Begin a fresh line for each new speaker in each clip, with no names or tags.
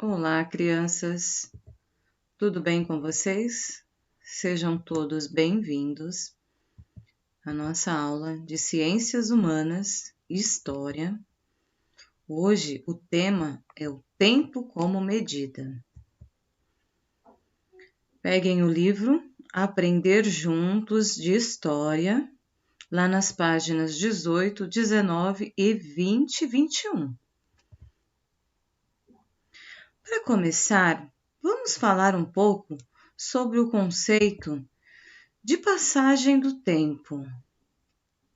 Olá, crianças! Tudo bem com vocês? Sejam todos bem-vindos à nossa aula de Ciências Humanas e História. Hoje o tema é o tempo como medida. Peguem o livro Aprender Juntos de História, lá nas páginas 18, 19 e 20 e 21. Para começar, vamos falar um pouco sobre o conceito de passagem do tempo.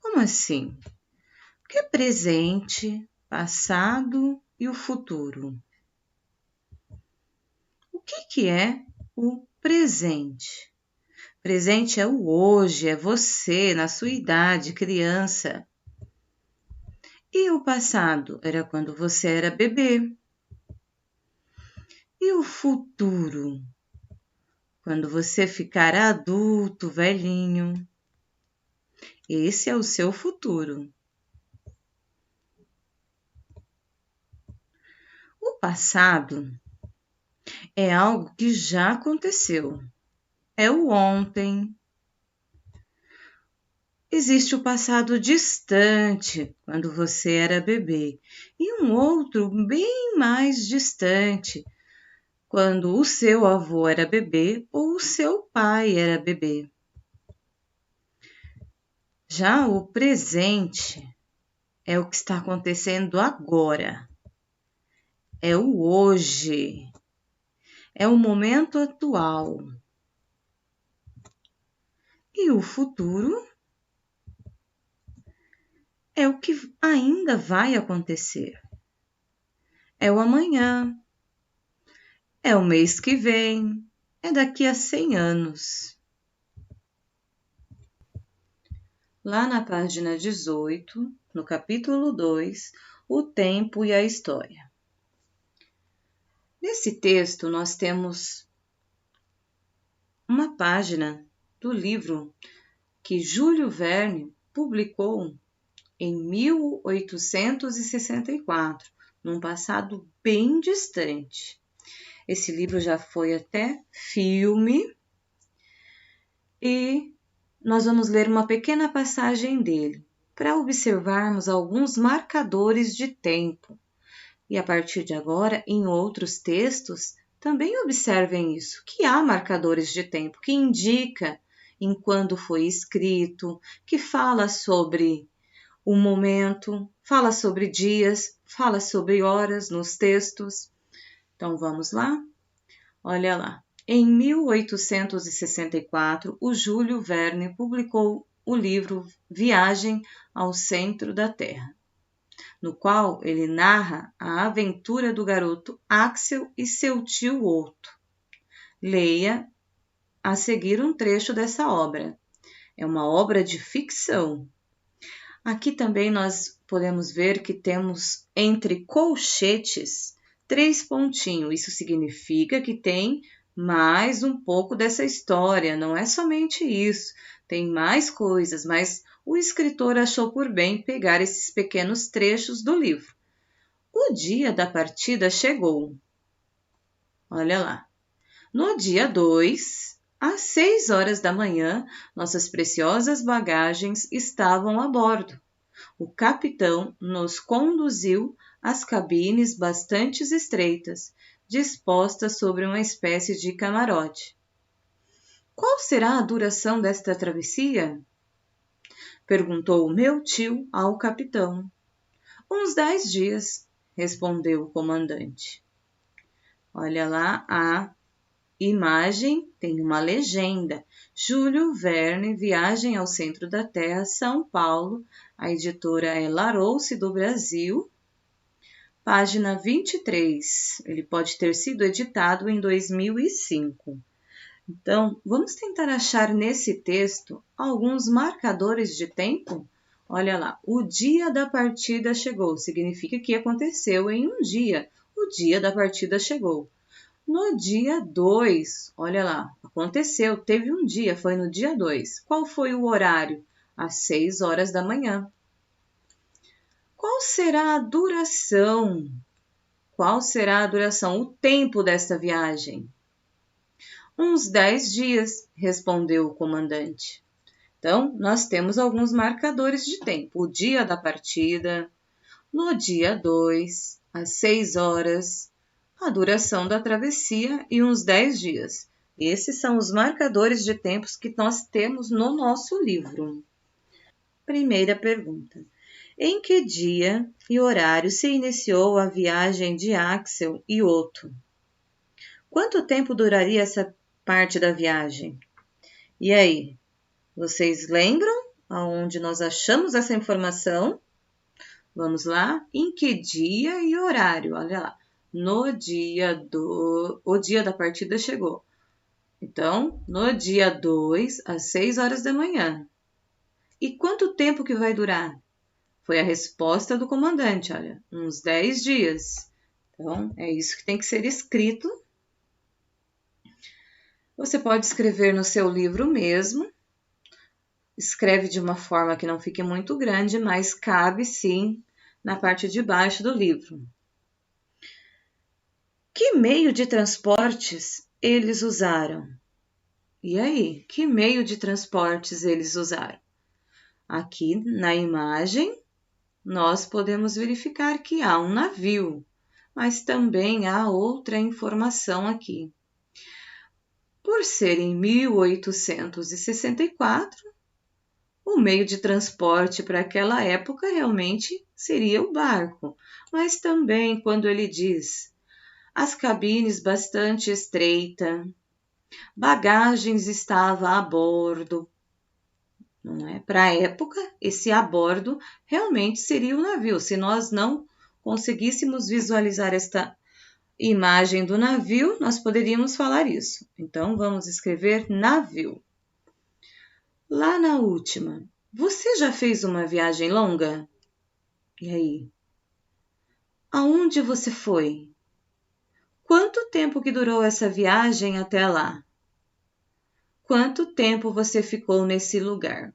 Como assim? O que é presente, passado e o futuro? O que é o presente? Presente é o hoje, é você, na sua idade, criança. E o passado era quando você era bebê. E o futuro? Quando você ficar adulto, velhinho. Esse é o seu futuro. O passado é algo que já aconteceu. É o ontem. Existe o passado distante, quando você era bebê, e um outro bem mais distante, quando o seu avô era bebê ou o seu pai era bebê. Já o presente é o que está acontecendo agora. É o hoje. É o momento atual. E o futuro é o que ainda vai acontecer. É o amanhã. É o mês que vem. É daqui a 100 anos. Lá na página 18, no capítulo 2, o tempo e a história. Nesse texto, nós temos uma página do livro que Júlio Verne publicou em 1864, num passado bem distante. Esse livro já foi até filme e nós vamos ler uma pequena passagem dele para observarmos alguns marcadores de tempo. E a partir de agora, em outros textos, também observem isso, que há marcadores de tempo que indica em quando foi escrito, que fala sobre o momento, fala sobre dias, fala sobre horas nos textos. Então vamos lá? Olha lá. Em 1864, o Júlio Verne publicou o livro Viagem ao Centro da Terra, no qual ele narra a aventura do garoto Axel e seu tio Otto. Leia a seguir um trecho dessa obra. É uma obra de ficção. Aqui também nós podemos ver que temos entre colchetes 3 pontinhos. Isso significa que tem mais um pouco dessa história, não é somente isso. Tem mais coisas, mas o escritor achou por bem pegar esses pequenos trechos do livro. O dia da partida chegou. Olha lá. No dia 2, às 6 horas da manhã, nossas preciosas bagagens estavam a bordo. O capitão nos conduziu às cabines bastante estreitas, dispostas sobre uma espécie de camarote. Qual será a duração desta travessia? Perguntou o meu tio ao capitão. Uns 10 dias, respondeu o comandante. Olha lá a imagem, tem uma legenda. Júlio Verne, Viagem ao Centro da Terra, São Paulo. A editora é Larousse do Brasil. Página 23. Ele pode ter sido editado em 2005. Então, vamos tentar achar nesse texto alguns marcadores de tempo? Olha lá, o dia da partida chegou, significa que aconteceu em um dia. O dia da partida chegou. No dia 2, olha lá, aconteceu, teve um dia, foi no dia 2. Qual foi o horário? Às 6 horas da manhã. Qual será a duração? qual será a duração, o tempo desta viagem? Uns 10 dias, respondeu o comandante. Então, nós temos alguns marcadores de tempo. O dia da partida, no dia 2, às 6 horas, a duração da travessia e uns 10 dias. Esses são os marcadores de tempos que nós temos no nosso livro. Primeira pergunta. Em que dia e horário se iniciou a viagem de Axel e Otto? Quanto tempo duraria essa parte da viagem? E aí, vocês lembram aonde nós achamos essa informação? Vamos lá? Em que dia e horário? Olha lá. O dia da partida chegou. Então, no dia 2, às 6 horas da manhã. E quanto tempo que vai durar? Foi a resposta do comandante, olha, uns 10 dias. Então, é isso que tem que ser escrito. Você pode escrever no seu livro mesmo. Escreve de uma forma que não fique muito grande, mas cabe sim na parte de baixo do livro. Que meio de transportes eles usaram? E aí, que meio de transportes eles usaram? Aqui na imagem, nós podemos verificar que há um navio, mas também há outra informação aqui. Por ser em 1864, o meio de transporte para aquela época realmente seria o barco, mas também quando ele diz as cabines bastante estreitas, bagagens estava a bordo, não é? Para a época, esse a bordo realmente seria o navio. Se nós não conseguíssemos visualizar esta imagem do navio, nós poderíamos falar isso. Então, vamos escrever navio. Lá na última, você já fez uma viagem longa? E aí? Aonde você foi? Quanto tempo que durou essa viagem até lá? Quanto tempo você ficou nesse lugar?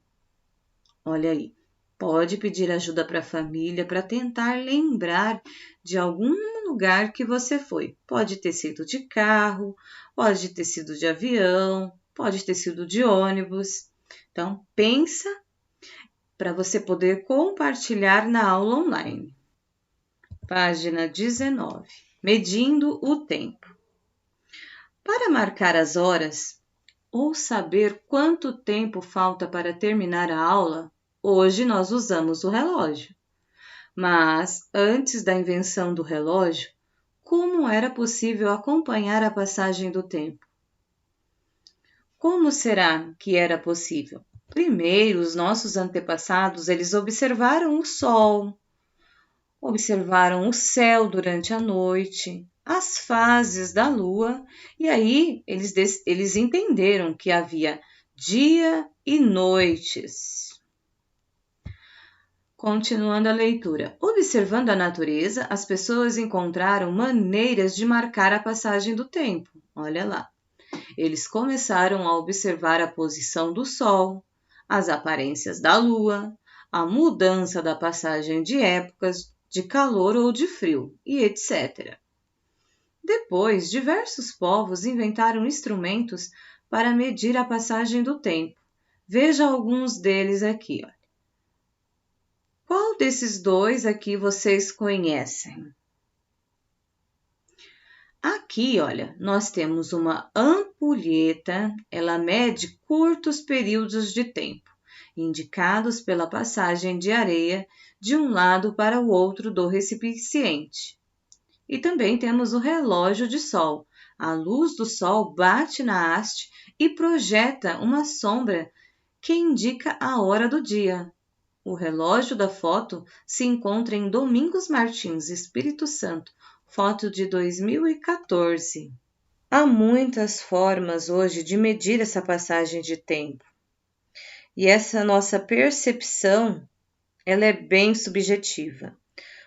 Olha aí, pode pedir ajuda para a família para tentar lembrar de algum lugar que você foi. Pode ter sido de carro, pode ter sido de avião, pode ter sido de ônibus. Então, pensa para você poder compartilhar na aula online. Página 19. Medindo o tempo. Para marcar as horas ou saber quanto tempo falta para terminar a aula, hoje nós usamos o relógio. Mas antes da invenção do relógio, como era possível acompanhar a passagem do tempo? Como será que era possível? Primeiro, os nossos antepassados, eles observaram o sol, observaram o céu durante a noite, as fases da lua, e aí eles entenderam que havia dia e noites. Continuando a leitura. Observando a natureza, as pessoas encontraram maneiras de marcar a passagem do tempo. Olha lá. Eles começaram a observar a posição do sol, as aparências da lua, a mudança da passagem de épocas, de calor ou de frio, e etc. Depois, diversos povos inventaram instrumentos para medir a passagem do tempo. Veja alguns deles aqui. Olha. Qual desses dois aqui vocês conhecem? Aqui, olha, nós temos uma ampulheta, ela mede curtos períodos de tempo, indicados pela passagem de areia de um lado para o outro do recipiente. E também temos o relógio de sol. A luz do sol bate na haste e projeta uma sombra que indica a hora do dia. O relógio da foto se encontra em Domingos Martins, Espírito Santo, foto de 2014. Há muitas formas hoje de medir essa passagem de tempo. E essa nossa percepção, ela é bem subjetiva.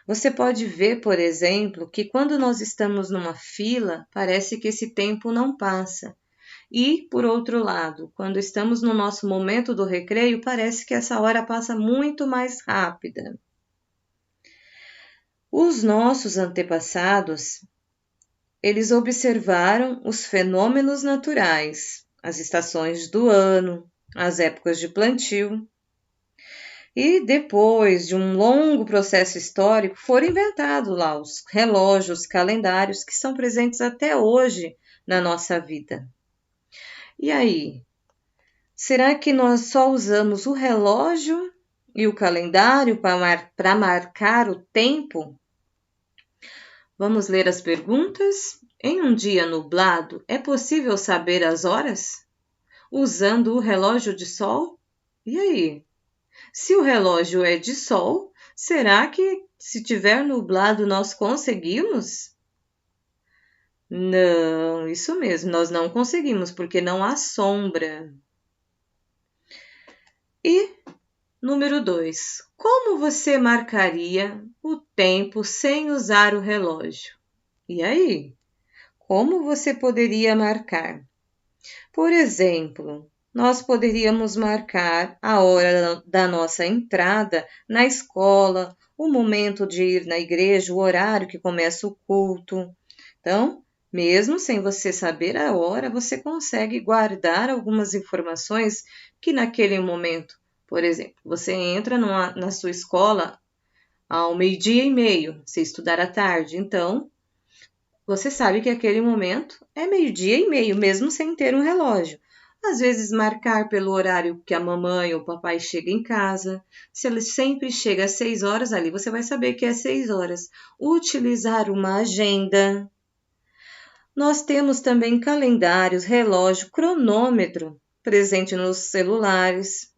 Você pode ver, por exemplo, que quando nós estamos numa fila, parece que esse tempo não passa. E, por outro lado, quando estamos no nosso momento do recreio, parece que essa hora passa muito mais rápida. Os nossos antepassados, eles observaram os fenômenos naturais, as estações do ano, as épocas de plantio. E depois de um longo processo histórico, foram inventados lá os relógios, calendários que são presentes até hoje na nossa vida. E aí, será que nós só usamos o relógio e o calendário para marcar o tempo? Vamos ler as perguntas? Em um dia nublado, é possível saber as horas? Usando o relógio de sol? E aí? Se o relógio é de sol, será que se tiver nublado nós conseguimos? Não, isso mesmo, nós não conseguimos porque não há sombra. E número 2. Como você marcaria o tempo sem usar o relógio? E aí? Como você poderia marcar? Por exemplo, nós poderíamos marcar a hora da nossa entrada na escola, o momento de ir na igreja, o horário que começa o culto. Então, mesmo sem você saber a hora, você consegue guardar algumas informações que naquele momento, por exemplo, você entra na sua escola ao 12:30, você estudar à tarde, então você sabe que aquele momento é 12:30, mesmo sem ter um relógio. Às vezes marcar pelo horário que a mamãe ou o papai chega em casa. Se ele sempre chega às 6 horas, ali você vai saber que é 6 horas. Utilizar uma agenda. Nós temos também calendários, relógio, cronômetro presente nos celulares.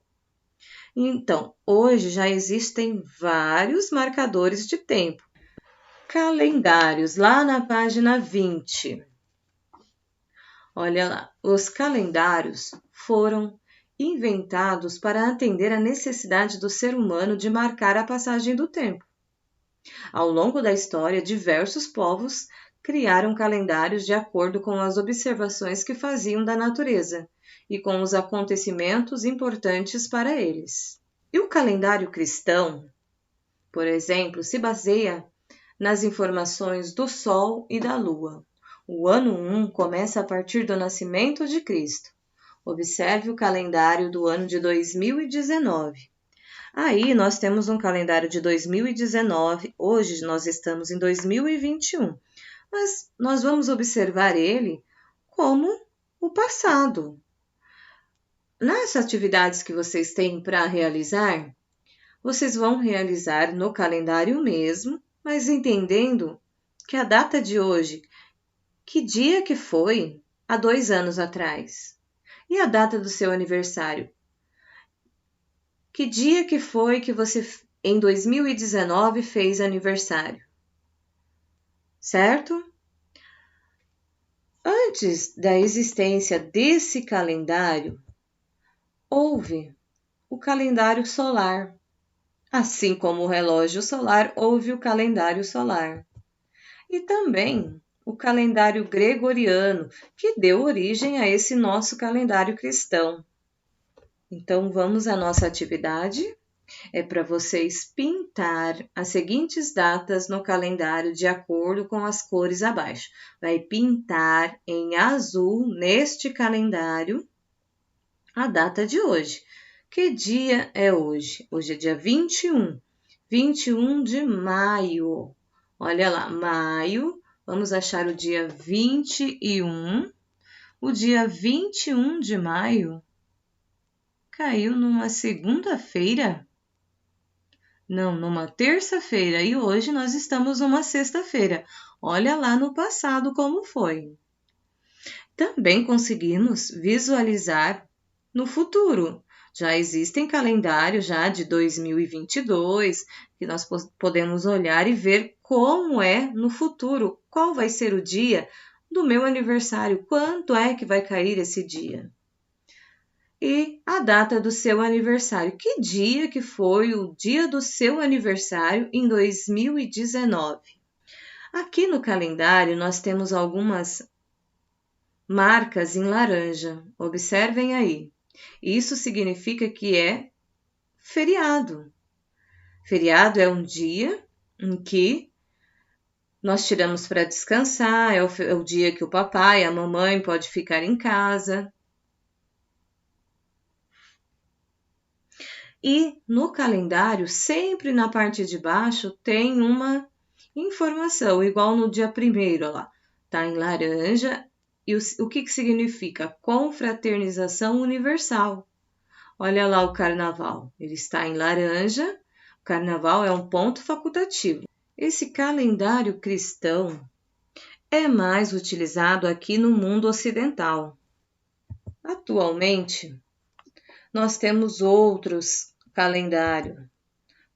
Então, hoje já existem vários marcadores de tempo. Calendários, lá na página 20. Olha lá, os calendários foram inventados para atender à necessidade do ser humano de marcar a passagem do tempo. Ao longo da história, diversos povos criaram calendários de acordo com as observações que faziam da natureza e com os acontecimentos importantes para eles. E o calendário cristão, por exemplo, se baseia nas informações do Sol e da Lua. O ano 1 começa a partir do nascimento de Cristo. Observe o calendário do ano de 2019. Aí nós temos um calendário de 2019, hoje nós estamos em 2021, mas nós vamos observar ele como o passado. Nas atividades que vocês têm para realizar, vocês vão realizar no calendário mesmo, mas entendendo que a data de hoje, que dia que foi há 2 anos atrás? E a data do seu aniversário? Que dia que foi que você, em 2019, fez aniversário? Certo? Antes da existência desse calendário, houve o calendário solar. Assim como o relógio solar, houve o calendário solar. E também o calendário gregoriano, que deu origem a esse nosso calendário cristão. Então, vamos à nossa atividade. É para vocês pintar as seguintes datas no calendário de acordo com as cores abaixo. Vai pintar em azul neste calendário a data de hoje. Que dia é hoje? Hoje é dia 21. 21 de maio. Olha lá, maio. Vamos achar o dia 21. O dia 21 de maio caiu numa segunda-feira? Não, numa terça-feira. E hoje nós estamos numa sexta-feira. Olha lá no passado como foi. Também conseguimos visualizar no futuro. Já existem calendários já de 2022 que nós podemos olhar e ver como é no futuro, qual vai ser o dia do meu aniversário, quanto é que vai cair esse dia. E a data do seu aniversário, que dia que foi o dia do seu aniversário em 2019. Aqui no calendário nós temos algumas marcas em laranja, observem aí. Isso significa que é feriado. Feriado é um dia em que Nós tiramos para descansar, é o dia que o papai e a mamãe podem ficar em casa. E no calendário, sempre na parte de baixo, tem uma informação, igual no dia 1º, lá, tá em laranja. E o que significa? Confraternização universal. Olha lá o carnaval, ele está em laranja, o carnaval é um ponto facultativo. Esse calendário cristão é mais utilizado aqui no mundo ocidental. Atualmente, nós temos outros calendários.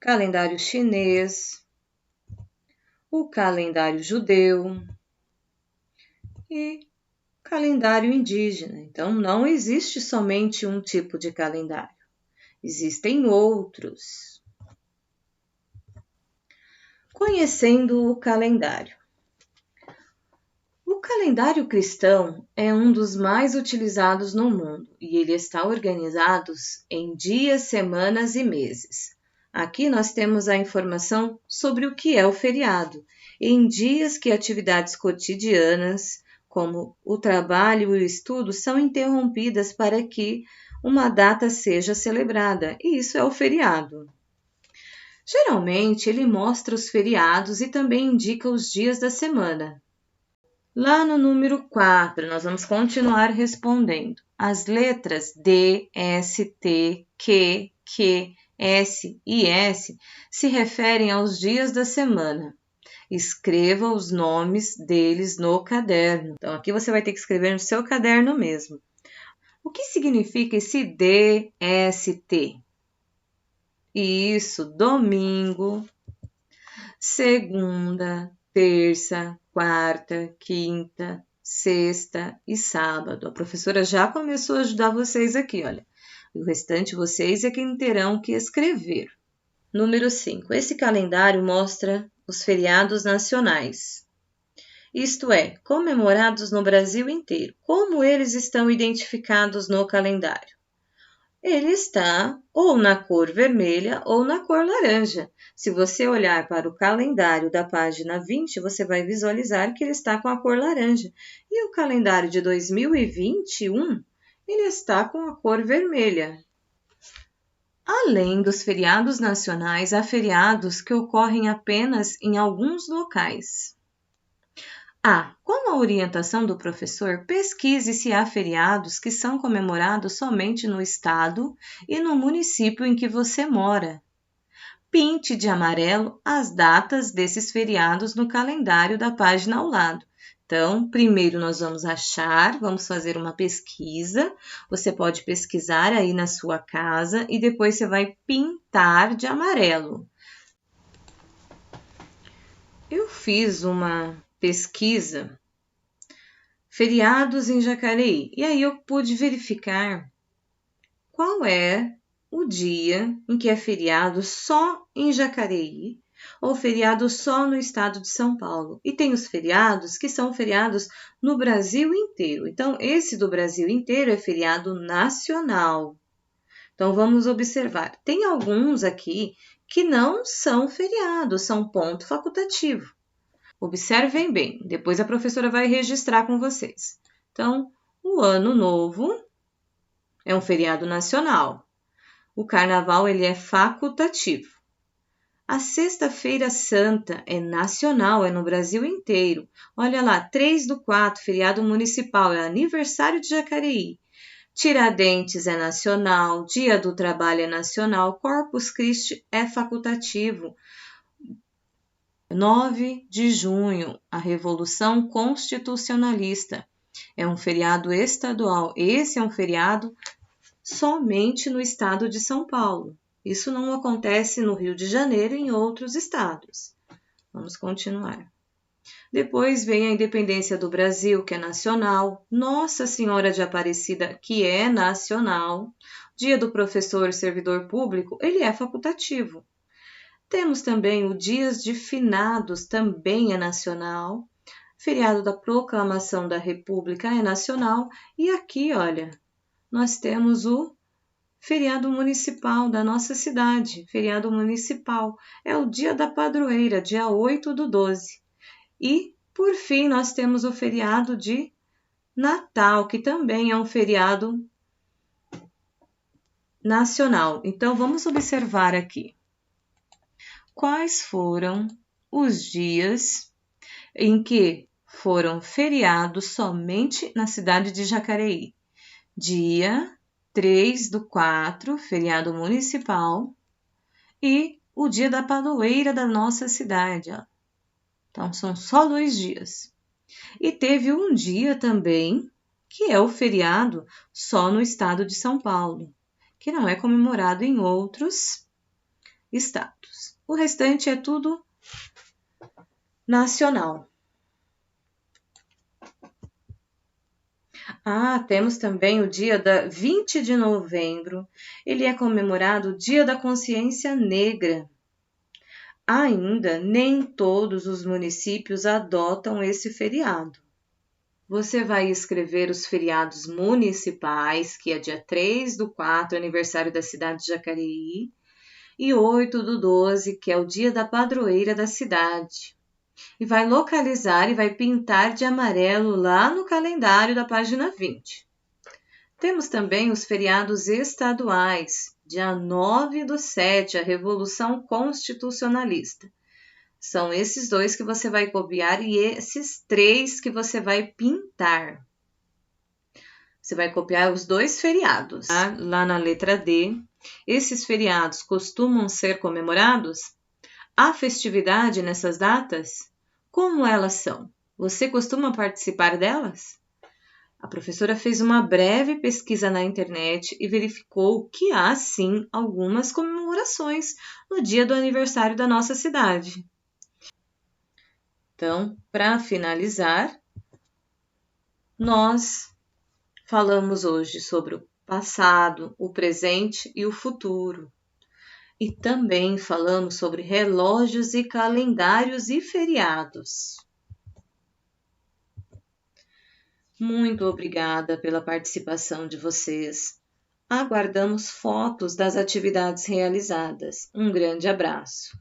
Calendário chinês, o calendário judeu e calendário indígena. Então, não existe somente um tipo de calendário, existem outros. Conhecendo o calendário. O calendário cristão é um dos mais utilizados no mundo e ele está organizado em dias, semanas e meses. Aqui nós temos a informação sobre o que é o feriado, em dias que atividades cotidianas, como o trabalho e o estudo, são interrompidas para que uma data seja celebrada, e isso é o feriado. Geralmente, ele mostra os feriados e também indica os dias da semana. Lá no número 4, nós vamos continuar respondendo. As letras D, S, T, Q, S e S se referem aos dias da semana. Escreva os nomes deles no caderno. Então, aqui você vai ter que escrever no seu caderno mesmo. O que significa esse D, S, T? Isso, domingo, segunda, terça, quarta, quinta, sexta e sábado. A professora já começou a ajudar vocês aqui, olha. O restante vocês é quem terão que escrever. Número 5. Esse calendário mostra os feriados nacionais. Isto é, comemorados no Brasil inteiro. Como eles estão identificados no calendário? Ele está ou na cor vermelha ou na cor laranja. Se você olhar para o calendário da página 20, você vai visualizar que ele está com a cor laranja. E o calendário de 2021, ele está com a cor vermelha. Além dos feriados nacionais, há feriados que ocorrem apenas em alguns locais. Com a orientação do professor, pesquise se há feriados que são comemorados somente no estado e no município em que você mora. Pinte de amarelo as datas desses feriados no calendário da página ao lado. Então, primeiro nós vamos fazer uma pesquisa. Você pode pesquisar aí na sua casa e depois você vai pintar de amarelo. Eu fiz uma pesquisa, feriados em Jacareí, e aí eu pude verificar qual é o dia em que é feriado só em Jacareí ou feriado só no estado de São Paulo. E tem os feriados que são feriados no Brasil inteiro. Então, esse do Brasil inteiro é feriado nacional. Então, vamos observar. Tem alguns aqui que não são feriados, são ponto facultativo. Observem bem, depois a professora vai registrar com vocês. Então, o Ano Novo é um feriado nacional. O Carnaval ele é facultativo. A Sexta-feira Santa é nacional, é no Brasil inteiro. Olha lá, 3/4, feriado municipal, é aniversário de Jacareí. Tiradentes é nacional, Dia do Trabalho é nacional, Corpus Christi é facultativo. 9 de junho, a Revolução Constitucionalista. É um feriado estadual. Esse é um feriado somente no estado de São Paulo. Isso não acontece no Rio de Janeiro e em outros estados. Vamos continuar. Depois vem a Independência do Brasil, que é nacional. Nossa Senhora de Aparecida, que é nacional. Dia do Professor e Servidor Público, ele é facultativo. Temos também o Dias de Finados, também é nacional. Feriado da Proclamação da República é nacional. E aqui, olha, nós temos o feriado municipal da nossa cidade. Feriado municipal é o Dia da Padroeira, dia 8/12. E, por fim, nós temos o feriado de Natal, que também é um feriado nacional. Então, vamos observar aqui. Quais foram os dias em que foram feriados somente na cidade de Jacareí? Dia 3/4, feriado municipal, e o dia da padroeira da nossa cidade. Ó. Então, são só 2 dias. E teve um dia também, que é o feriado só no estado de São Paulo, que não é comemorado em outros estados. O restante é tudo nacional. Temos também o dia 20 de novembro. Ele é comemorado o Dia da Consciência Negra. Ainda nem todos os municípios adotam esse feriado. Você vai escrever os feriados municipais, que é dia 3/4, aniversário da cidade de Jacareí, e 8/12, que é o dia da padroeira da cidade. E vai localizar e vai pintar de amarelo lá no calendário da página 20. Temos também os feriados estaduais, dia 9/7, a Revolução Constitucionalista. São esses 2 que você vai copiar e esses 3 que você vai pintar. Você vai copiar os 2 feriados. Lá na letra D, esses feriados costumam ser comemorados? Há festividade nessas datas? Como elas são? Você costuma participar delas? A professora fez uma breve pesquisa na internet e verificou que há sim algumas comemorações no dia do aniversário da nossa cidade. Então, para finalizar, nós falamos hoje sobre o passado, o presente e o futuro. E também falamos sobre relógios e calendários e feriados. Muito obrigada pela participação de vocês. Aguardamos fotos das atividades realizadas. Um grande abraço.